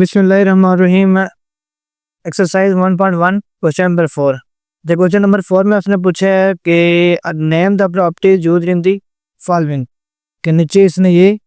बिस्मिल्लाहिर्रहमानिर्रहीम। Exercise 1.1 question number 4। The question number 4 में उसने पूछा है कि name the properties used in the following, के नीचे इसने ये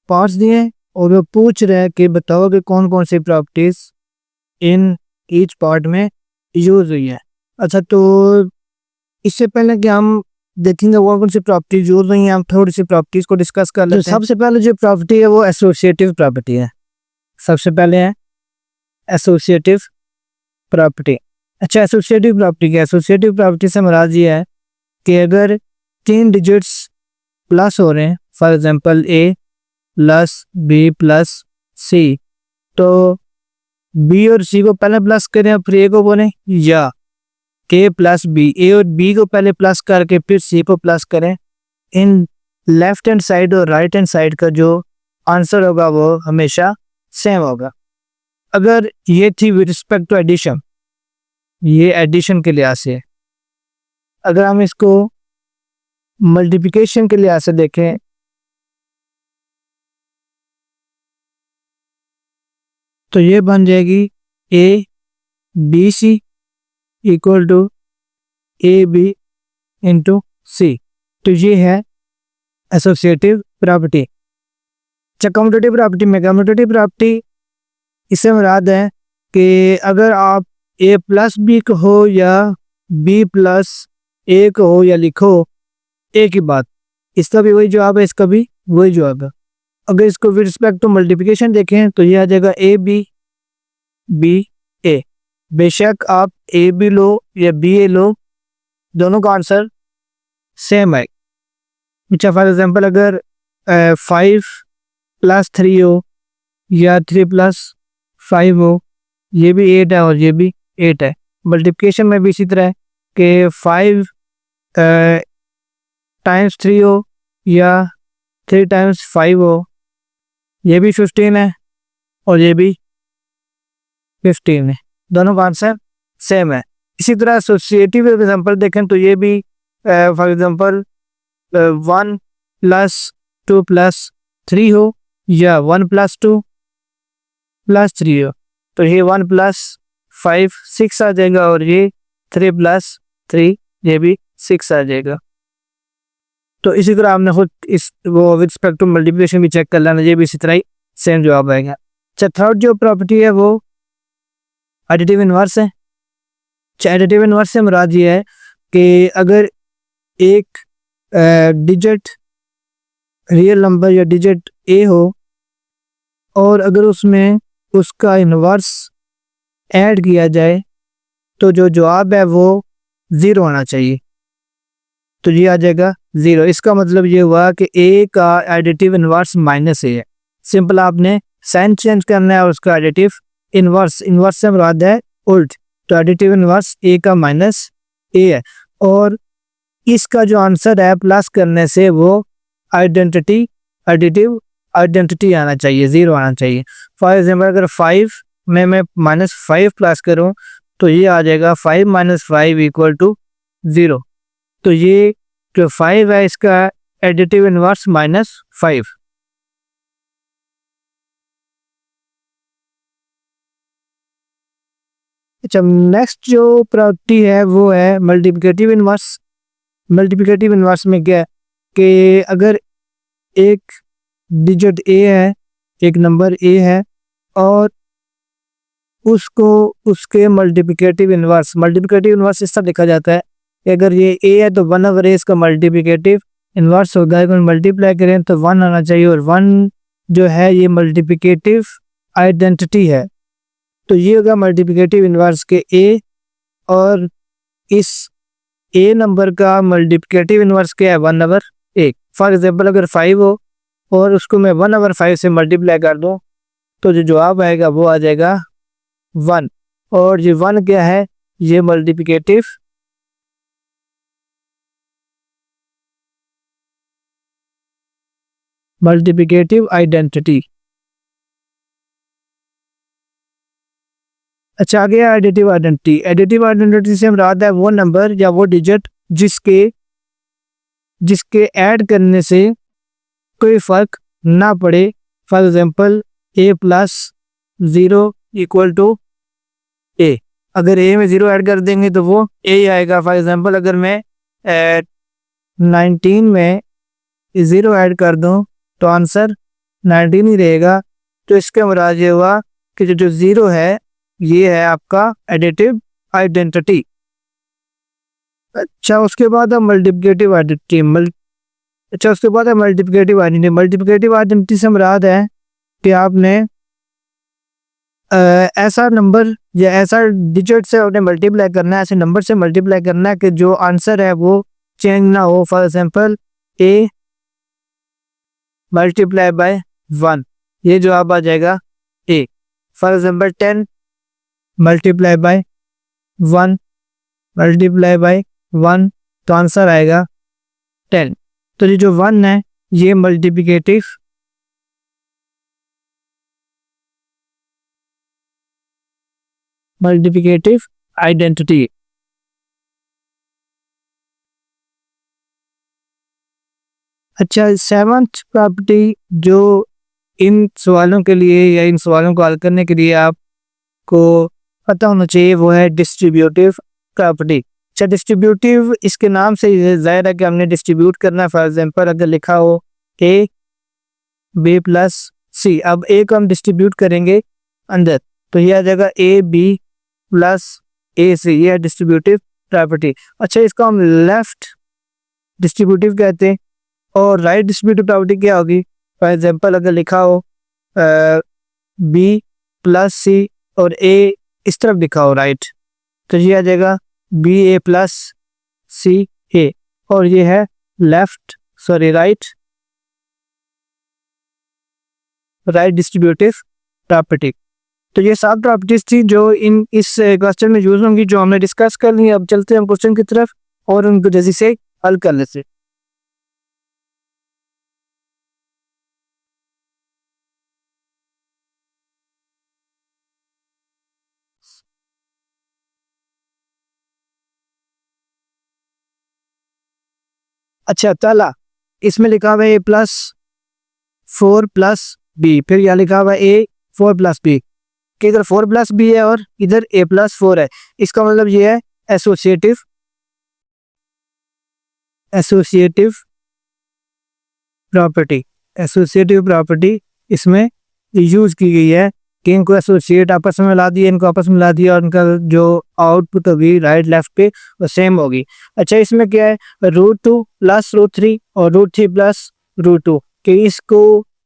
पार्ट्स दिए हैं और वो पूछ रहा है कि बताओ कि कौन कौन सी प्रॉपर्टीज इन ईच पार्ट में यूज हुई है। अच्छा, तो इससे पहले कि हम देखेंगे कौन कौन सी प्रॉपर्टीज यूज हुई हैं, हम थोड़ी सी प्रॉपर्टीज को डिस्कस कर लेते हैं। सबसे पहले जो प्रॉपर्टी है वो एसोसिएटिव प्रॉपर्टी है। सबसे पहले है एसोसिएटिव प्रॉपर्टी। अच्छा, एसोसिएटिव प्रॉपर्टी क्या है? एसोसिएटिव प्रॉपर्टी से मुराद ये है कि अगर 3 डिजिट्स प्लस हो रहे हैं, for example a plus b plus c, तो बी और सी को पहले प्लस करें और फिर ए को बोलें, या ए प्लस बी, ए और बी को पहले प्लस करके फिर सी को प्लस करें। इन लेफ्ट हैंड साइड और राइट हैंड साइड का जो आंसर होगा वो हमेशा सेम होगा। अगर ये थी विद रिस्पेक्ट टू एडिशन, ये एडिशन के लिहाज से। अगर हम इसको मल्टीप्लिकेशन के लिहाज से देखें तो ये बन जाएगी a b c equal to a b into c. तो ये है एसोसिएटिव प्रॉपर्टी। कम्यूटेटिव प्रॉपर्टी में, कम्यूटेटिव प्रॉपर्टी इससे मुराद है कि अगर आप ए प्लस बी को हो या बी प्लस ए को हो या लिखो एक ही बात, इसका भी वही जवाब है, इसका भी वही जवाब है। अगर इसको विद रिस्पेक्ट टू मल्टीप्लिकेशन देखें तो ये आ जाएगा ए बी बी ए। बेशक आप ए बी लो या बी ए लो, दोनों का आंसर सेम है। अच्छा, फॉर एग्जांपल अगर 5 प्लस 3 हो या 3 प्लस 5 हो, ये भी 8 है और ये भी 8 है। मल्टीप्लिकेशन में भी इसी तरह है कि 5 टाइम्स 3 हो या 3 टाइम्स 5 हो, ये भी 15 है और ये भी 15 है, दोनों का आंसर सेम है। इसी तरह एसोसिएटिव एग्जांपल देखें तो ये भी फॉर एग्जांपल 1 प्लस 2 प्लस 3 हो या 1 प्लस 2 प्लस 3 हो, तो ये 1 प्लस 5 6 आ जाएगा और ये 3 प्लस 3 ये भी 6 आ जाएगा। तो इसी तरह आपने खुद इस वो विद रिस्पेक्ट टू मल्टीप्लिकेशन भी चेक कर लेना, ये भी इसी तरह ही सेम जवाब आएगा। अच्छा, थर्ड जो प्रॉपर्टी है वो एडिटिव इनवर्स है। अच्छा, एडिटिव इनवर्स से मुराद ये है कि अगर एक डिजिट रियल नंबर या डिजिट ए हो और अगर उसमें उसका इन्वर्स ऐड किया जाए तो जो जवाब है वो 0 आना चाहिए, तो ये आ जाएगा 0। इसका मतलब ये हुआ कि ए का एडिटिव इन्वर्स माइनस ए है। सिंपल आपने साइन चेंज करना है और उसका एडिटिव इन्वर्स, इन्वर्स से मुराद है उल्ट, तो एडिटिव इन्वर्स ए का माइनस ए है और इसका जो आंसर है प्लस करने से वो आइडेंटिटी एडिटिव आइडेंटिटी आना चाहिए, 0 आना चाहिए। फॉर एग्जाम्पल अगर 5 में मैं -5 प्लस करूं तो ये आ जाएगा 5 - 5 इक्वल टू 0। तो ये जो 5 है इसका एडिटिव इनवर्स -5। अच्छा, नेक्स्ट जो प्रॉपर्टी है वो है मल्टीप्लिकेटिव इनवर्स। मल्टीप्लिकेटिव इनवर्स में क्या है कि अगर एक डिजिट ए है, एक नंबर ए है और उसको उसके मल्टीप्लिकेटिव इनवर्स इस तरह लिखा जाता है कि अगर ये ए है तो 1/a इसका मल्टीप्लिकेटिव इनवर्स होगा। अगर मल्टीप्लाई करें तो 1 आना चाहिए और 1 जो है ये मल्टीप्लिकेटिव आइडेंटिटी है, तो ये होगा मल्टीप्लिकेटिव इनवर्स के ए और इस ए नंबर का मल्टीप्लिकेटिव इनवर्स क्या है 1/a। फॉर एग्जांपल अगर 5 हो और उसको मैं 1/5 से मल्टीप्लाई कर दूं तो जो जवाब आएगा वो आ जाएगा 1 और ये 1 क्या है, ये मल्टीप्लिकेटिव आइडेंटिटी। अच्छा, आगे एडिटिव आइडेंटिटी। एडिटिव आइडेंटिटी से मुराद है वो नंबर या वो डिजिट जिसके ऐड करने से कोई फर्क ना पड़े। For example a plus 0 equal to a. अगर ए में 0 ऐड कर देंगे तो वो ए ही आएगा। फॉर एग्जांपल अगर मैं 19 में 0 ऐड कर दूं तो आंसर 19 ही रहेगा। तो इसका मुराद ये हुआ कि जो 0 है ये है आपका एडिटिव आइडेंटिटी। अच्छा उसके बाद है मल्टीप्लिकेटिव आइडेंटिटी। अच्छा उसके बाद है मल्टीप्लिकेटिव आइडेंटिटी। मल्टीप्लिकेटिव आइडेंटिटी से मुराद है कि आपने ऐसा नंबर या ऐसा डिजिट से आपने मल्टीप्लाई करना है, ऐसे नंबर से मल्टीप्लाई करना है कि जो आंसर है वो चेंज ना हो। For example a multiply by 1, ये जवाब आ जाएगा a. For example 10 multiply by 1 multiply by 1 तो आंसर आएगा 10। तो ये जो 1 है ये मल्टीप्लिकेटिव आइडेंटिटी। अच्छा सेवंथ प्रॉपर्टी जो इन सवालों के लिए या इन सवालों को हल करने के लिए आपको पता होना चाहिए वो है डिस्ट्रीब्यूटिव प्रॉपर्टी। अच्छा डिस्ट्रीब्यूटिव इसके नाम से ही जाहिर है कि हमने डिस्ट्रीब्यूट करना है। फॉर एग्जांपल अगर लिखा हो ए बी प्लस सी, अब ए को हम डिस्ट्रीब्यूट करेंगे अंदर तो ये आ जाएगा ए बी प्लस ए सी, ये है डिस्ट्रीब्यूटिव प्रॉपर्टी। अच्छा इसको हम लेफ्ट डिस्ट्रीब्यूटिव कहते हैं। और राइट डिस्ट्रीब्यूटिव प्रॉपर्टी क्या होगी? फॉर एग्जांपल अगर लिखा हो बी प्लस सी और ए इस तरफ लिखा हो राइट तो ये आ जाएगा बी ए प्लस सी ए, और ये है राइट डिस्ट्रीब्यूटिव प्रॉपर्टी। तो ये 7 प्रॉपर्टीज थी जो इस क्वेश्चन में यूज होंगी, जो हमने डिस्कस कर ली। अब चलते हैं हम क्वेश्चन की तरफ और उनको जल्दी से हल कर लेते। अच्छा पहला इसमें लिखा हुआ है ए प्लस 4 प्लस बी, फिर यहाँ लिखा हुआ है ए 4 प्लस बी, कि इधर 4 प्लस बी है और इधर ए प्लस 4 है। इसका मतलब ये है एसोसिएटिव प्रॉपर्टी। एसोसिएटिव प्रॉपर्टी इसमें यूज की गई है कि इनको एसोसिएट आपस में मिला दिया, इनको आपस में मिला दिया और इनका जो आउटपुट होगी राइट लेफ्ट पे वो सेम होगी। अच्छा इसमें क्या है √2 प्लस √3 और √3 प्लस √2, कि इसको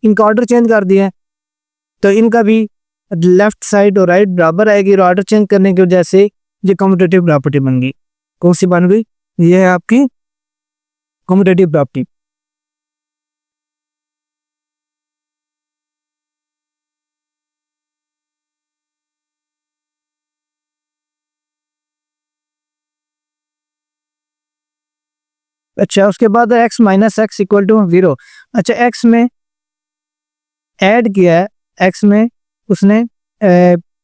इनका ऑर्डर चेंज कर दिया है तो इनका भी लेफ्ट साइड और राइट बराबर आएगी और ऑर्डर चेंज करने की वजह से ये कम्यूटेटिव प्रॉपर्टी बन गई। कौन सी बन गई? ये है आपकी कम्यूटेटिव प्रॉपर्टी। अच्छा उसके बाद x minus x equal to 0। अच्छा x में ऐड किया है, x में उसने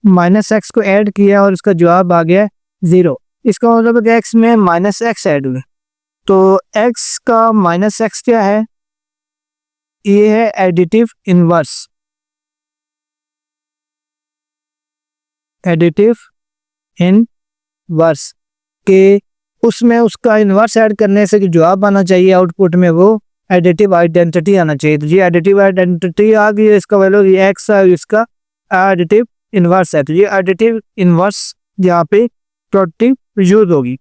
माइनस एक्स को ऐड किया और उसका जवाब आ गया 0। इसका मतलब है कि x में माइनस एक्स ऐड हुए तो x का माइनस एक्स क्या है? ये है एडिटिव इनवर्स। एडिटिव इनवर्स के उसमें उसका इन्वर्स ऐड करने से जो जवाब आना चाहिए आउटपुट में वो एडिटिव आइडेंटिटी आना चाहिए। तो ये एडिटिव आइडेंटिटी आ गई है, इसका वैल्यू ये एक्स है, इसका एडिटिव इनवर्स है। तो ये एडिटिव इनवर्स यहाँ पे प्रॉपर्टी यूज होगी।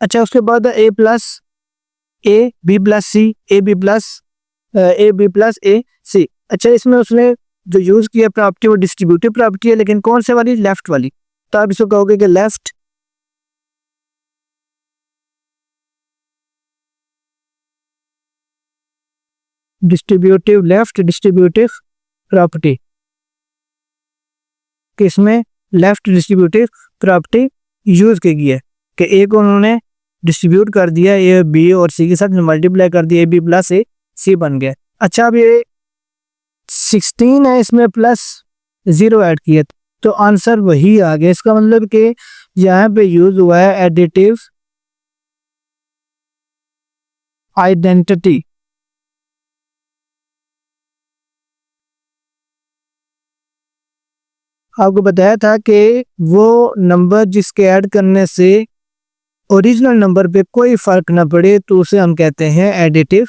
अच्छा उसके बाद a plus a b plus c a b plus a c. अच्छा इसमें उसने जो यूज किया प्रॉपर्टी वो डिस्ट्रीब्यूटिव प्रॉपर्टी है, लेकिन कौन से वाली? लेफ्ट वाली। तो आप इसको कहोगे कि लेफ्ट डिस्ट्रीब्यूटिव प्रॉपर्टी, कि इसमें लेफ्ट डिस्ट्रीब्यूटिव प्रॉपर्टी यूज की गई है कि ए को उन्होंने डिस्ट्रीब्यूट कर दिया, ए बी और सी के साथ मल्टीप्लाई कर दिया, ए बी प्लस ए सी बन गया। अच्छा अब ये 16 है, इसमें प्लस 0 ऐड किया तो आंसर वही आ गया। इसका मतलब कि यहाँ पे यूज हुआ है एडिटिव आइडेंटिटी। आपको बताया था कि वो नंबर जिसके ऐड करने से ओरिजिनल नंबर पे कोई फर्क ना पड़े तो उसे हम कहते हैं एडिटिव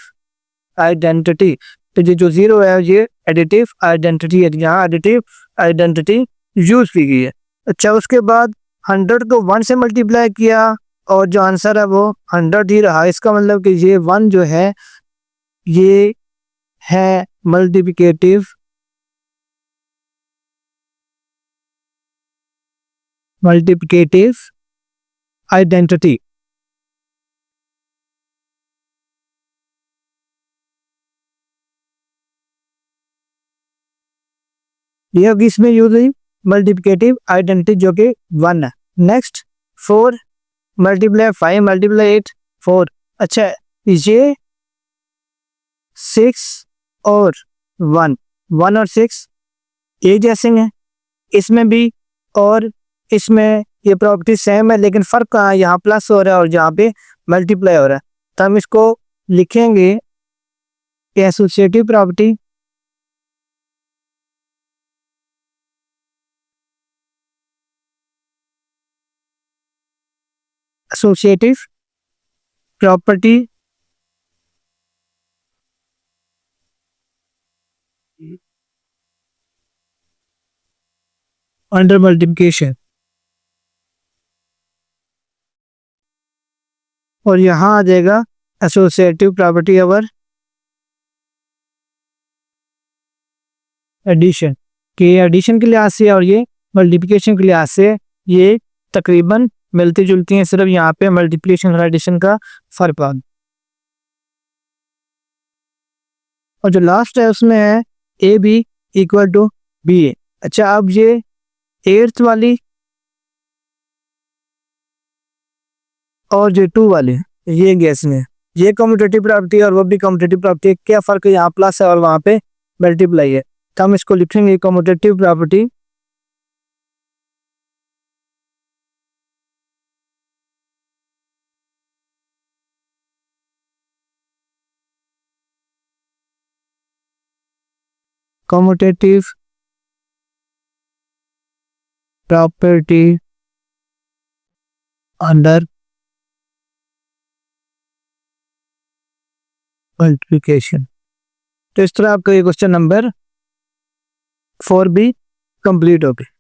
आइडेंटिटी। तो ये जो जीरो है ये एडिटिव आइडेंटिटी है, यहाँ एडिटिव आइडेंटिटी यूज की गई है। अच्छा, उसके बाद 100 को 1 से मल्टीप्लाई किया और जो आंसर है वो 100 ही रहा। इसका मतलब कि ये 1 जो है ये है मल्टीप्लिकेटिव आइडेंटिटी। ये अब इसमें यूज हुई मल्टीप्लिकेटिव आइडेंटिटी जो कि 1 है। Next 4 multiply 5 multiply 8 4। अच्छा, ये 6 और 1 1 और 6 एक जैसे हैं इसमें भी, और इसमें ये प्रॉपर्टी सेम है, लेकिन फर्क कहाँ है, यहाँ प्लस हो रहा है और यहाँ पे मल्टीप्लाई हो रहा है। तो हम इसको लिखेंगे associative property. Associative property under multiplication, और यहाँ आ जाएगा एसोसिएटिव प्रॉपर्टी ओवर एडिशन, कि एडिशन के लिहाज से और ये मल्टीप्लिकेशन के लिहाज से ये तकरीबन मिलती जुलती हैं, सिर्फ यहाँ पे मल्टीप्लिकेशन और एडिशन का फर्क आ। और जो लास्ट है उसमें है a b equal to b a. अच्छा, अब ये 8th वाली और जो 2 वाली ये गैस में ये कम्यूटेटिव प्रॉपर्टी और वो भी कम्यूटेटिव प्रॉपर्टी, क्या फर्क है, यहाँ प्लस है और वहाँ पे मल्टीप्लाई है। तो हम इसको लिखेंगे commutative property commutative property under multiplication. तो इस तरह आपका ये क्वेश्चन नंबर 4 भी कंप्लीट हो गया।